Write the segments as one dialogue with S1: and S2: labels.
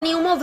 S1: Pneumo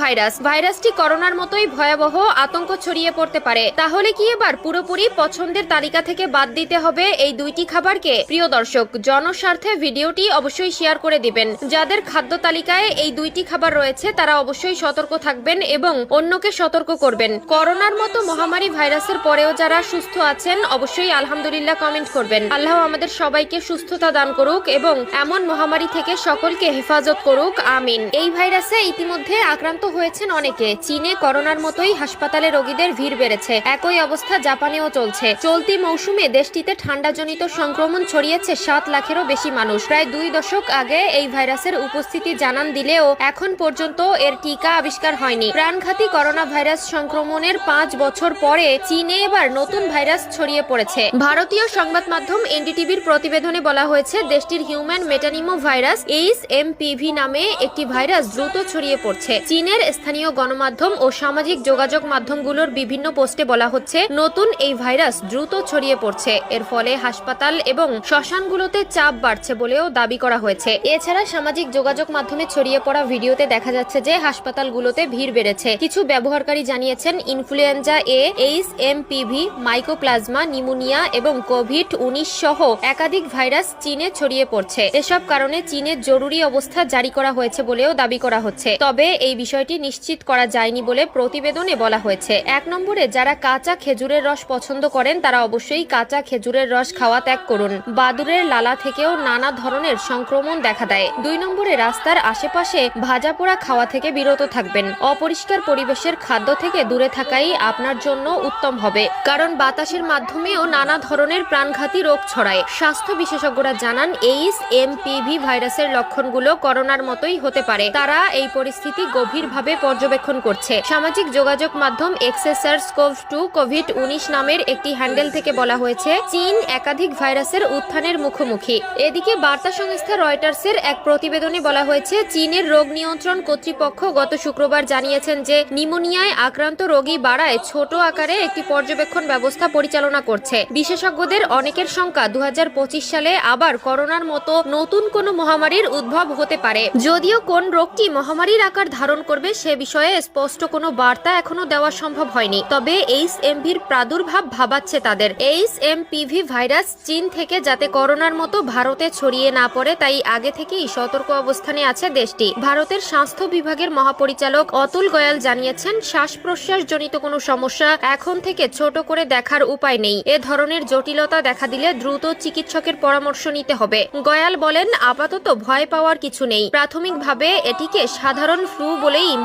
S1: ভাইরাসটি করোনার মতোই ভয়াবহ, আতঙ্ক ছড়িয়ে পড়তে পারে। তাহলে কি এবার পুরোপুরি পছন্দের তালিকা থেকে বাদ দিতে হবে এই দুইটি খাবারকে? প্রিয় দর্শক, জনস্বার্থে ভিডিওটি অবশ্যই শেয়ার করে দিবেন। যাদের খাদ্য তালিকায় এই দুইটি খাবার রয়েছে তারা অবশ্যই সতর্ক থাকবেন এবং অন্যকে সতর্ক করবেন। করোনার মতো মহামারী ভাইরাসের পরেও যারা সুস্থ আছেন অবশ্যই আলহামদুলিল্লাহ কমেন্ট করবেন। আল্লাহ আমাদের সবাইকে সুস্থতা দান করুক এবং এমন মহামারী থেকে সকলকে হেফাজত করুক, আমিন। এই ভাইরাসে ইতিমধ্যে আক্রান্ত হয়েছেন অনেকে। চীনে করোনার মতোই হাসপাতালে রোগীদের ভিড় বেড়েছে। একই অবস্থা জাপানেও চলছে। চলতি মৌসুমে দেশটিতে ঠান্ডাজনিত সংক্রমণ ছড়িয়েছে 7 লাখেরও বেশি মানুষ। প্রায় 2 দশক আগে এই ভাইরাসের উপস্থিতি জানান দিলেও এখন পর্যন্ত এর টিকা আবিষ্কার হয়নি। প্রাণঘাতী করোনা ভাইরাস সংক্রমণের 5 বছর পরে চীনে এবার নতুন ভাইরাস ছড়িয়ে পড়েছে। ভারতীয় সংবাদ মাধ্যম এনডিটিভির প্রতিবেদনে বলা হয়েছে, দেশটির হিউম্যান মেটানিমো ভাইরাস HMPV নামে একটি ভাইরাস দ্রুত ছড়িয়ে পড়ছে। চীনের স্থানীয় গণমাধ্যম ও সামাজিক যোগাযোগ মাধ্যমগুলোর বিভিন্ন পোস্টে বলা হচ্ছে, নতুন এই ভাইরাস দ্রুত ছড়িয়ে পড়ছে। এর ফলে হাসপাতাল এবং শ্মশানগুলোতে চাপ বাড়ছে বলেও দাবি করা হয়েছে। এছাড়া সামাজিক যোগাযোগ মাধ্যমে ছড়িয়ে পড়া ভিডিওতে দেখা যাচ্ছে যে হাসপাতালগুলোতে ভিড় বেড়েছে। কিছু ব্যবহারকারী জানিয়েছেন, ইনফ্লুয়েঞ্জা এ, HMPV, মাইকোপ্লাজমা, নিউমোনিয়া এবং কোভিড-19 সহ একাধিক ভাইরাস চীনে ছড়িয়ে পড়ছে। এসব কারণে চীনে জরুরি অবস্থা জারি করা হয়েছে বলেও দাবি করা হচ্ছে। তবে এই বিষয়টি নিশ্চিত করা যায়নি বলে প্রতিবেদনে বলা হয়েছে। 1 নম্বরে, যারা কাঁচা খেজুরের রস পছন্দ করেন তারা অবশ্যই কাঁচা খেজুরের রস খাওয়া ত্যাগ করুন। বাদুড়ের লালা থেকেও নানা ধরনের সংক্রমণ দেখা দেয়। 2 নম্বরে, রাস্তার আশেপাশে ভাজা পোড়া খাওয়া থেকে বিরত থাকবেন। অপরিষ্কার পরিবেশের খাদ্য থেকে দূরে থাকাই আপনার জন্য উত্তম হবে, কারণ বাতাসের মাধ্যমেও নানা ধরনের প্রাণঘাতী রোগ ছড়ায়। স্বাস্থ্য বিশেষজ্ঞরা জানান, HMPV ভাইরাসের লক্ষণগুলো করোনার মতোই হতে পারে। তারা এই পরিস্থিতি গভীরভাবে পর্যবেক্ষণ করছে। সামাজিক যোগাযোগ মাধ্যম SARS-CoV-2 কোভিড-19 নামের একটি হ্যান্ডেল থেকে বলা হয়েছে, চীন একাধিক ভাইরাসের উত্থানের মুখোমুখি। এদিকে বার্তা সংস্থা রয়টার্সের এক প্রতিবেদনে বলা হয়েছে, চীনের রোগ নিয়ন্ত্রণ কর্তৃপক্ষ গত শুক্রবার জানিয়েছেন যে নিউমোনিয়ায় আক্রান্ত রোগী বাড়ায় ছোট আকারে একটি পর্যবেক্ষণ ব্যবস্থা পরিচালনা করছে। বিশেষজ্ঞদের অনেকের শঙ্কা, 2025 সালে আবার করোনার মতো নতুন কোনো মহামারীর উদ্ভব হতে পারে। যদিও কোন রোগটি মহামারীর আকার ধারণ করবে সে বিষয়ে স্পষ্ট কোনো বার্তা এখনো দেওয়া সম্ভব হয়নি। তবে HMVর প্রাদুর্ভাব ভাবাচ্ছে তাদের। HMPV ভাইরাস চীন থেকে যাতে করোনার মতো ভারতে ছড়িয়ে না পড়ে তাই আগে থেকেই সতর্ক অবস্থানে আছে দেশটি। ভারতের স্বাস্থ্য বিভাগের মহাপরিচালক অতুল গয়াল জানিয়েছেন, শ্বাস প্রশ্বাস জনিত কোনো সমস্যা এখন থেকে ছোট করে দেখার উপায় নেই। এ ধরনের জটিলতা দেখা দিলে দ্রুত চিকিৎসকের পরামর্শ নিতে হবে। গয়াল বলেন, আপাতত ভয় পাওয়ার কিছু নেই। প্রাথমিকভাবে এটিকে সাধারণ ফ্লু বলেই